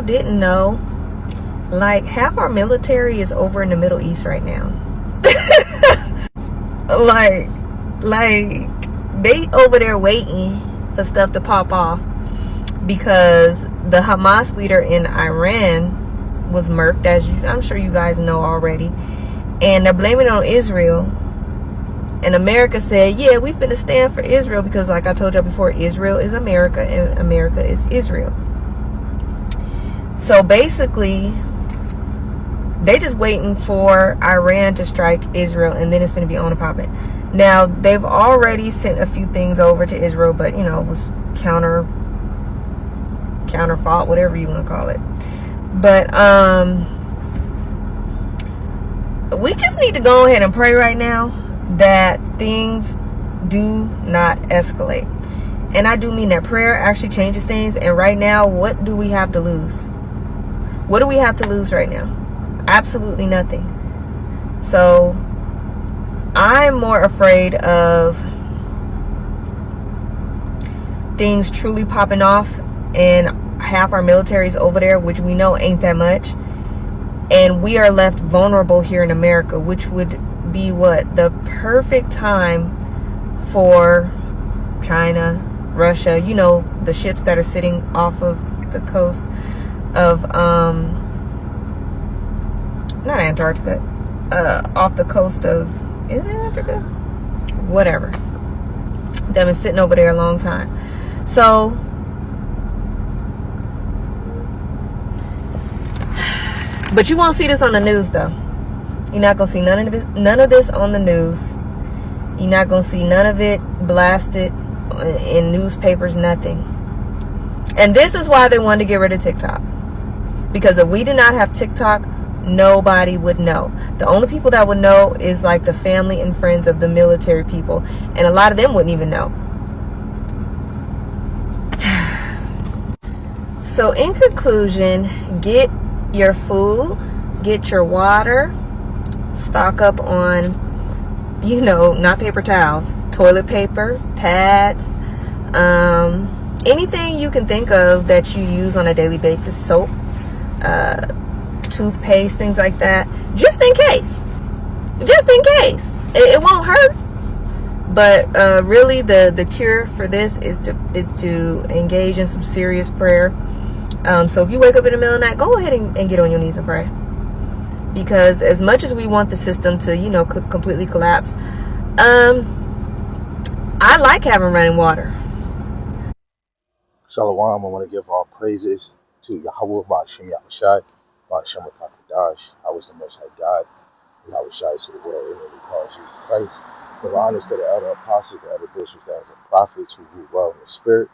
didn't know, like half our military is over in the Middle East right now. like they over there waiting for stuff to pop off because the Hamas leader in Iran was murked, as I'm sure you guys know already, and they're blaming it on Israel. And America said, yeah, we finna stand for Israel because, like I told you before, Israel is America and America is Israel. So basically, they just waiting for Iran to strike Israel, and then it's going to be on and popping. Now, they've already sent a few things over to Israel, but, you know, it was counterfault, whatever you want to call it. But we just need to go ahead and pray right now that things do not escalate. And I do mean that prayer actually changes things. And right now, what do we have to lose? What do we have to lose right now? Absolutely nothing. So I'm more afraid of things truly popping off and half our military's over there, which we know ain't that much, and we are left vulnerable here in America, which would be what? The perfect time for China, Russia, you know, the ships that are sitting off of the coast of not Antarctica, off the coast of, is it Antarctica? Whatever. They've been sitting over there a long time. So but you won't see this on the news though. You're not gonna see none of this on the news. You're not gonna see none of it blasted in newspapers, nothing. And this is why they wanted to get rid of TikTok. Because if we did not have TikTok, nobody would know. The only people that would know is like the family and friends of the military people, and a lot of them wouldn't even know. So in conclusion, get your food, get your water, stock up on, you know, not paper towels, toilet paper, pads, anything you can think of that you use on a daily basis, soap, toothpaste, things like that, just in case. It won't hurt. But really the cure for this is to engage in some serious prayer. So if you wake up in the middle of the night, go ahead and get on your knees and pray. Because as much as we want the system to, you know, completely collapse, I like having running water. Shalom, I want to give all praises to Yahweh, Ba'ashem Yahushai, Ba'ashem Akakadash, I was the Most High God, Yahushai to the world, and we call Jesus Christ. Give honors to the elder apostles, the elder bishops, the elder prophets who grew well in the spirit,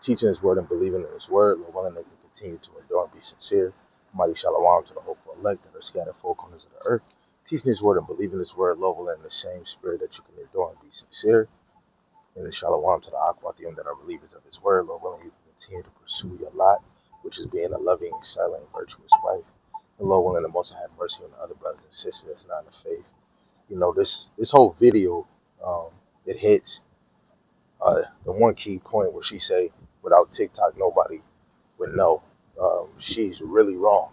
teaching his word and believing in his word, Lord willing, they can continue to endure and be sincere. Mighty Shalom to the hopeful elect that are scattered four corners of the earth, teaching his word and believing his word, Lord willing, in the same spirit that you can endure and be sincere. And the Shalom to the Aquatim that are believers of his word, Lord willing, you can continue to pursue your lot, which is being a loving, silent, virtuous wife. And Lord willing, the most have mercy on the other brothers and sisters that's not in the faith. You know, this whole video, it hits the one key point where she say, without TikTok, nobody would know. She's really wrong.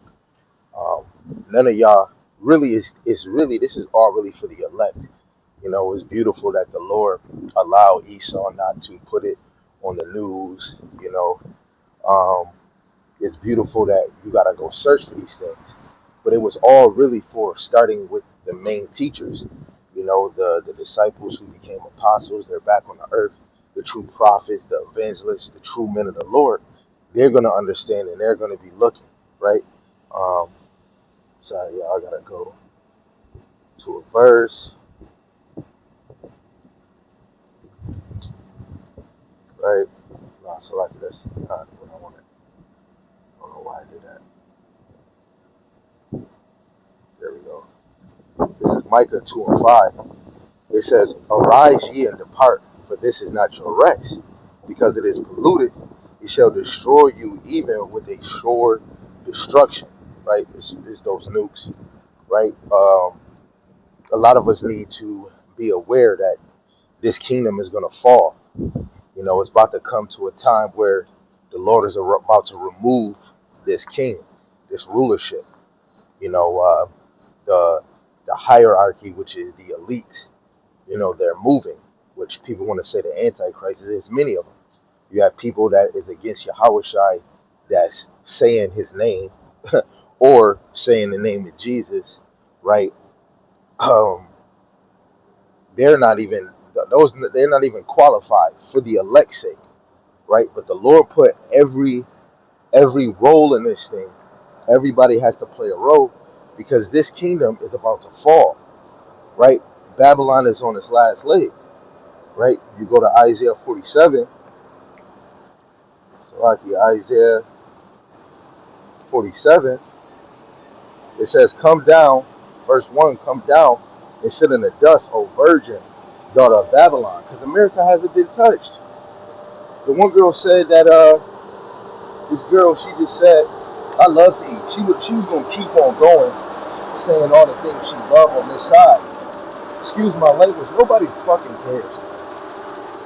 None of y'all really is really, this is all really for the elect. You know, it's beautiful that the Lord allowed Esau not to put it on the news. You know, it's beautiful that you got to go search for these things. But it was all really for starting with the main teachers. You know, the disciples who became apostles, they're back on the earth, the true prophets, the evangelists, the true men of the Lord. They're going to understand and they're going to be looking, right? Sorry, y'all, I got to go to a verse, right? No, so like that's not what I wanted. I don't know why I did that. There we go. This is Micah 2 and 5. It says, arise ye and depart, for this is not your rest. Because it is polluted, it shall destroy you even with a sure destruction. Right? It's those nukes. Right? A lot of us need to be aware that this kingdom is going to fall. You know, it's about to come to a time where the Lord is about to remove this king, this rulership. You know, the the hierarchy, which is the elite. You know, they're moving, which people want to say the Antichrist. There's many of them. You have people that is against Yahushua that's saying his name or saying the name of Jesus, right? Um, they're not even those. They're not even qualified for the elect's sake, right? But the Lord put every role in this thing. Everybody has to play a role because this kingdom is about to fall, right? Babylon is on its last leg, right? You go to Isaiah 47, so like Isaiah 47, it says, "Come down," verse 1, "Come down and sit in the dust, O virgin, daughter of Babylon," because America hasn't been touched. The one girl said that this girl, she just said, "I love to eat." She was gonna keep on going, saying all the things she loved on this side. Excuse my language. Nobody fucking cares,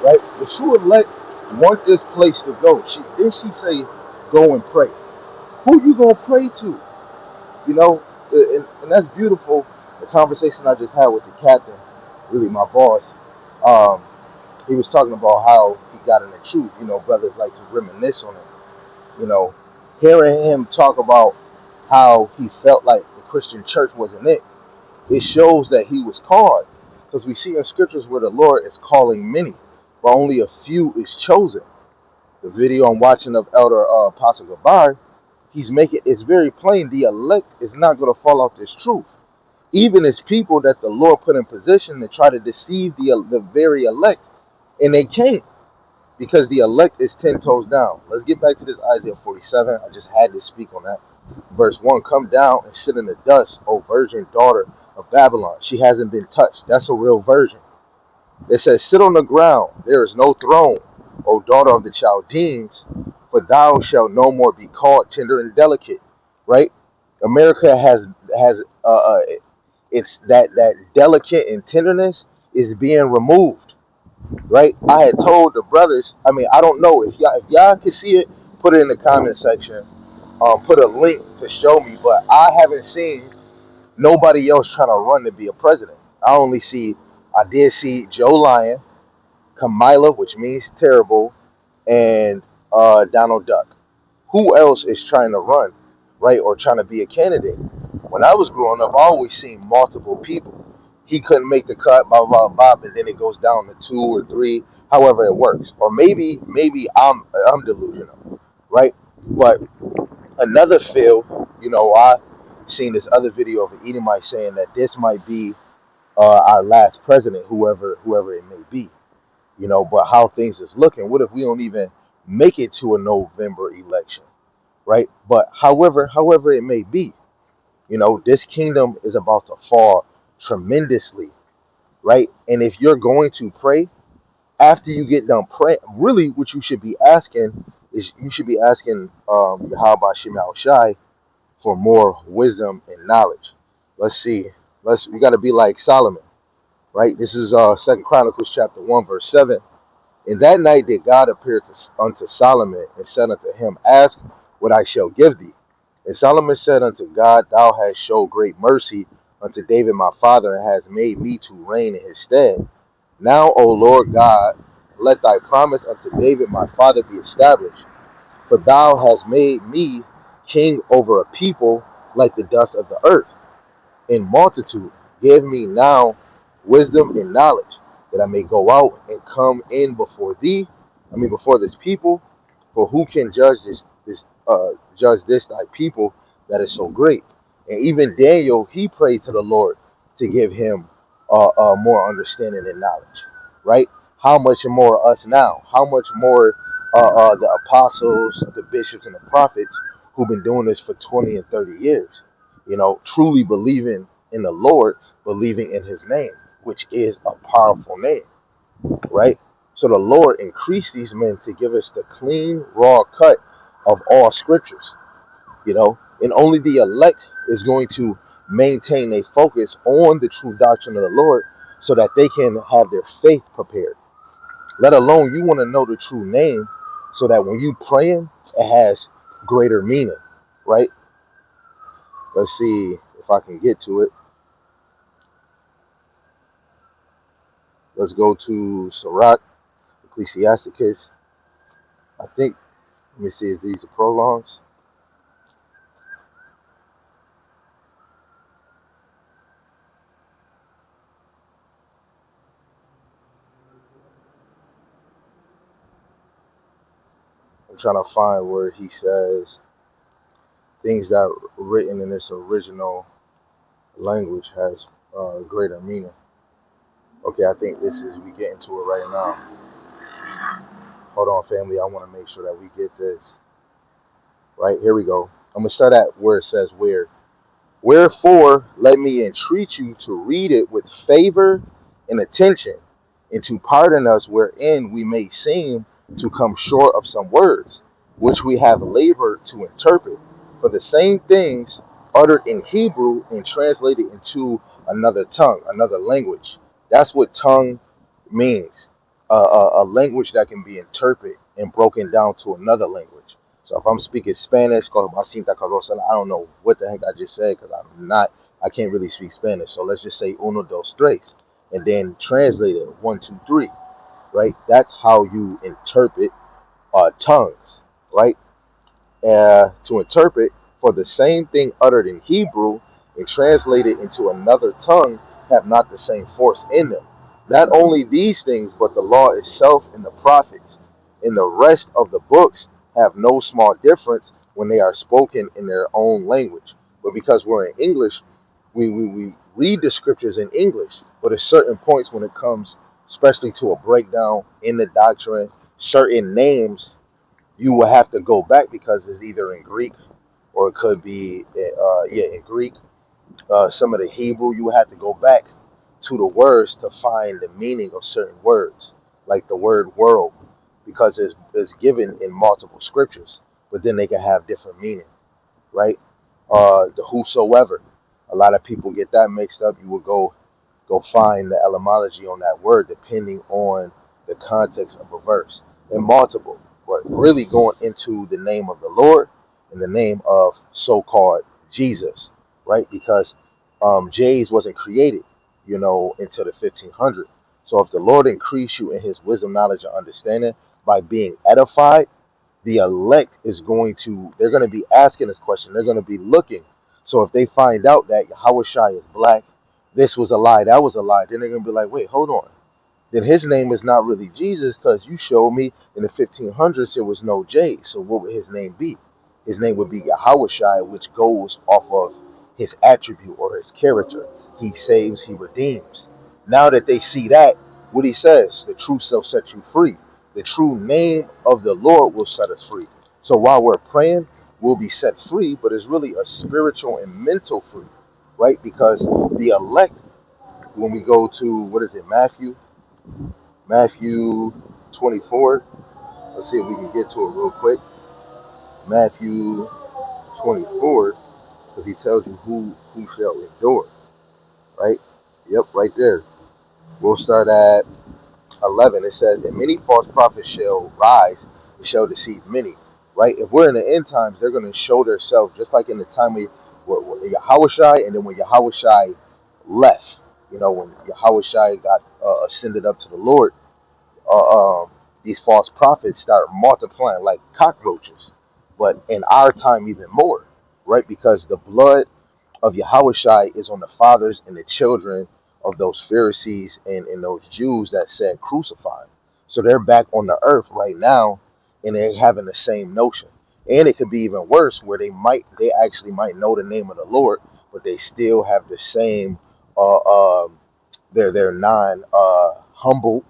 right? The true elect want this place to go. She say, "Go and pray." Who you gonna pray to? You know, and that's beautiful. The conversation I just had with the captain, really my boss, um, he was talking about how he got in the truth. You know, brothers like to reminisce on it. You know, hearing him talk about how he felt like the Christian church wasn't it, it shows that he was called. Because we see in scriptures where the Lord is calling many, but only a few is chosen. The video I'm watching of Elder Apostle Gabar, he's making it's very plain the elect is not going to fall off this truth. Even as people that the Lord put in position to try to deceive the very elect, and they can't because the elect is 10 toes down. Let's get back to this Isaiah 47. I just had to speak on that. Verse 1, "Come down and sit in the dust, O virgin daughter of Babylon." She hasn't been touched. That's a real virgin. It says, "Sit on the ground, there is no throne, O daughter of the Chaldeans, for thou shalt no more be called tender and delicate." Right? America has it's that delicate and tenderness is being removed. Right? I had told the brothers. I mean, I don't know if y'all can see it. Put it in the comment section. Put a link to show me, but I haven't seen nobody else trying to run to be a president. I did see Joe Lyon, Kamala, which means terrible, and Donald Duck. Who else is trying to run, right, or trying to be a candidate? When I was growing up, I always seen multiple people. He couldn't make the cut, blah blah blah, and then it goes down to 2 or 3, however it works. Or maybe I'm delusional, right? But another field, I seen this other video of an Edomite saying that this might be our last president, whoever it may be, but how things is looking. What if we don't even make it to a November election, right? But however it may be, this kingdom is about to fall tremendously, right? And if you're going to pray, after you get done praying, really what you should be asking is you should be asking Yahweh Shema Shai for more wisdom and knowledge. Let's see. We got to be like Solomon, right? This is Second Chronicles chapter 1 verse 7. "In that night did God appear unto Solomon and said unto him, Ask what I shall give thee. And Solomon said unto God, Thou hast showed great mercy unto David my father, and hast made me to reign in his stead. Now, O Lord God, let thy promise unto David my father be established. For thou hast made me king over a people like the dust of the earth in multitude. Give me now wisdom and knowledge, that I may go out and come in before this people. For who can judge this thy people that is so great?" And even Daniel, he prayed to the Lord to give him more understanding and knowledge. Right? How much more us now? How much more the apostles, the bishops, and the prophets who've been doing this for 20 and 30 years? Truly believing in the Lord, believing in his name, which is a powerful name, right? So the Lord increased these men to give us the clean, raw cut of all scriptures, and only the elect is going to maintain a focus on the true doctrine of the Lord so that they can have their faith prepared. Let alone you want to know the true name so that when you praying, it has greater meaning. right? Let's see if I can get to it. Let's go to Sirach, Ecclesiasticus. I think, let me see if these are prologues. I'm trying to find where he says things that are written in this original language has greater meaning. Okay, I think this is, we get into it right now. Hold on, family. I want to make sure that we get this. Right, here we go. I'm going to start at where it says where. Wherefore, let me entreat you to read it with favor and attention, and to pardon us wherein we may seem to come short of some words, which we have labored to interpret. For the same things uttered in Hebrew and translated into another tongue, another language. That's what tongue means. A language that can be interpreted and broken down to another language. So if I'm speaking Spanish, I don't know what the heck I just said because I can't really speak Spanish. So let's just say uno, dos, tres, and then translate it one, two, three, right? That's how you interpret tongues, right? To interpret, for the same thing uttered in Hebrew and translated into another tongue have not the same force in them. Not only these things, but the law itself and the prophets and the rest of the books have no small difference when they are spoken in their own language. But because we're in English, we read the scriptures in English, but at certain points when it comes, especially to a breakdown in the doctrine, certain names you will have to go back because it's either in Greek or it could be in Greek. Some of the Hebrew you will have to go back to the words to find the meaning of certain words, like the word world, because it's given in multiple scriptures, but then they can have different meaning, right? The whosoever, a lot of people get that mixed up. You will go find the etymology on that word depending on the context of a verse. And multiple, but really going into the name of the Lord and the name of so-called Jesus, right? Because J's wasn't created, until the 1500s. So if the Lord increase you in his wisdom, knowledge, and understanding by being edified, the elect they're going to be asking this question. They're going to be looking. So if they find out that Yahushua is black, this was a lie, that was a lie, then they're going to be like, wait, hold on. Then his name is not really Jesus because you showed me in the 1500s there was no J. So what would his name be? His name would be Yahushua, which goes off of his attribute or his character. He saves, he redeems. Now that they see that, what he says, the truth shall set you free. The true name of the Lord will set us free. So while we're praying, we'll be set free, but it's really a spiritual and mental free, right? Because the elect, when we go to, what is it, Matthew 24. Let's see if we can get to it real quick. Matthew 24, because he tells you who shall endure, right? Yep, right there. We'll start at 11. It says, and many false prophets shall rise and shall deceive many, right? If we're in the end times, they're going to show themselves just like in the time of Yahushai, and then when Yahushai left, when Yahushai got ascended up to the Lord, these false prophets start multiplying like cockroaches, but in our time even more, right? Because the blood of Yahushai is on the fathers and the children of those Pharisees and those Jews that said crucify him. So they're back on the earth right now, and they're having the same notion. And it could be even worse, where they actually might know the name of the Lord, but they still have the same they're non humble,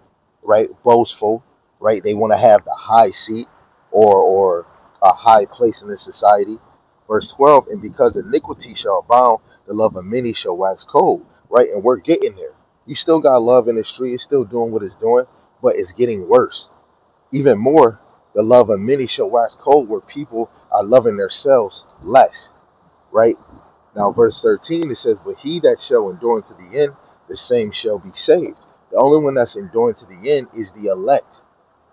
right? Boastful, right? They want to have the high seat or a high place in the society. Verse 12, and because iniquity shall abound, the love of many shall wax cold, right? And we're getting there. You still got love in the street, it's still doing what it's doing, but it's getting worse. Even more, the love of many shall wax cold, where people are loving themselves less, right? Now, verse 13, it says, but he that shall endure unto the end, the same shall be saved. The only one that's enduring to the end is the elect,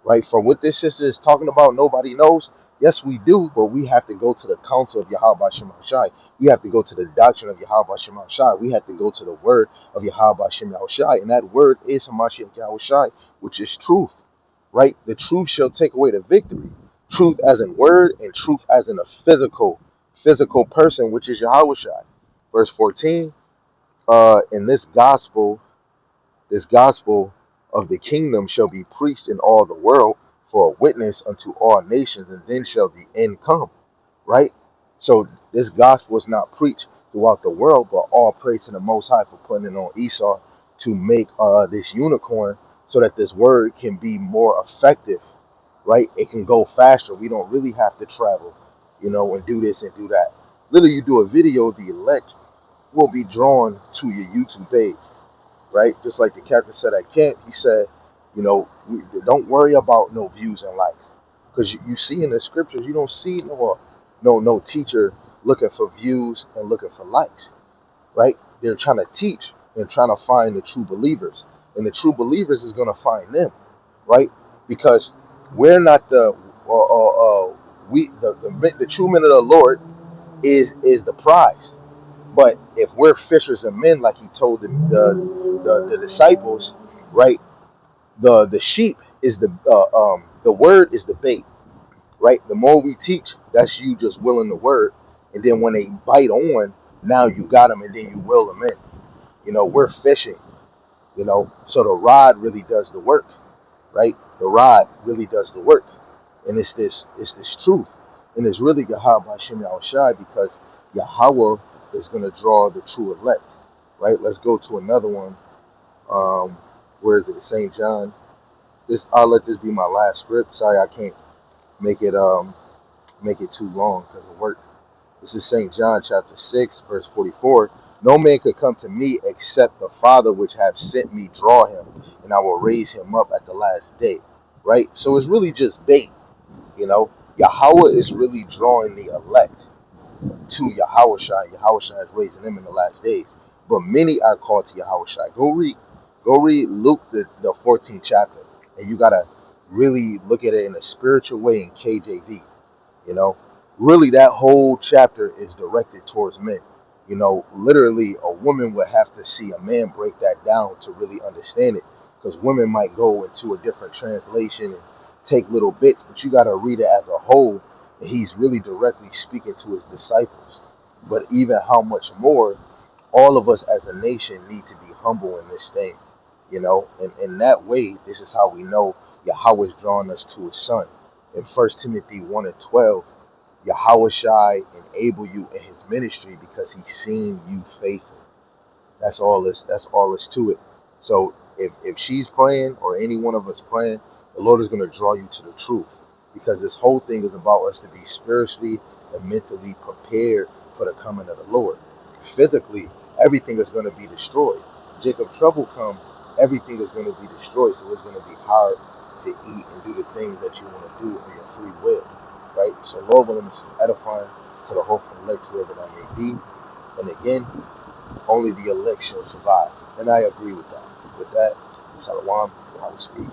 right? For what this sister is talking about, nobody knows. Yes, we do, but we have to go to the counsel of Yahweh Shem Shai. We have to go to the doctrine of Yahweh Shem Shai. We have to go to the word of Yahweh Shem Shai. And that word is Hamashiach Yahweh Shai, which is truth, right? The truth shall take away the victory. Truth as in word and truth as in a physical person, which is Yahweh Shai. Verse 14, in this gospel of the kingdom shall be preached in all the world for a witness unto all nations, and then shall the end come. Right? So this gospel is not preached throughout the world, but all praise to the Most High for putting it on Esau to make this unicorn so that this word can be more effective, right? It can go faster. We don't really have to travel, and do this and do that. Literally, you do a video, the elect will be drawn to your YouTube page, right? Just like the captain said at camp, he said, don't worry about no views and likes, because you see in the scriptures, you don't see no teacher looking for views and looking for likes, right? They're trying to teach and trying to find the true believers, and the true believers is going to find them, right? Because we're not the true men of the Lord is the prize. But if we're fishers of men, like he told the disciples, right? The sheep is the word is the bait, right? The more we teach, that's you just willing the word, and then when they bite on, now you got them, and then you will them in. We're fishing, so the rod really does the work, right? The rod really does the work, and it's this truth, and it's really Yahweh Hashem Yahushai, because Yahweh is going to draw the true elect, right? Let's go to another one. Where is it? St. John. I'll let this be my last script. Sorry, I can't make it too long because of work. This is St. John chapter 6, verse 44. No man could come to me except the Father which have sent me draw him, and I will raise him up at the last day. Right? So it's really just bait, Yahweh is really drawing the elect to Yahushua. Yahushua is raising them in the last days. But many are called to Yahushua. Go read Luke the 14th chapter, and you gotta really look at it in a spiritual way in KJV. You know, really that whole chapter is directed towards men. Literally a woman would have to see a man break that down to really understand it. Because women might go into a different translation and take little bits, but you got to read it as a whole. And he's really directly speaking to his disciples. But even how much more, all of us as a nation need to be humble in this thing. And in that way, this is how we know Yahweh is drawing us to his son. In 1 Timothy 1 and 12, Yahweh Shai enable you in his ministry because he's seen you faithful. That's all is to it. So if she's praying or any one of us praying, the Lord is going to draw you to the truth. Because this whole thing is about us to be spiritually and mentally prepared for the coming of the Lord. Physically, everything is going to be destroyed. Jacob trouble come, everything is going to be destroyed. So it's going to be hard to eat and do the things that you want to do in your free will. Right? So Lord willing, is edifying to the hopeful elect, whoever that may be. And again, only the elect shall survive. And I agree with that. With that, Shalom, Yahweh speak.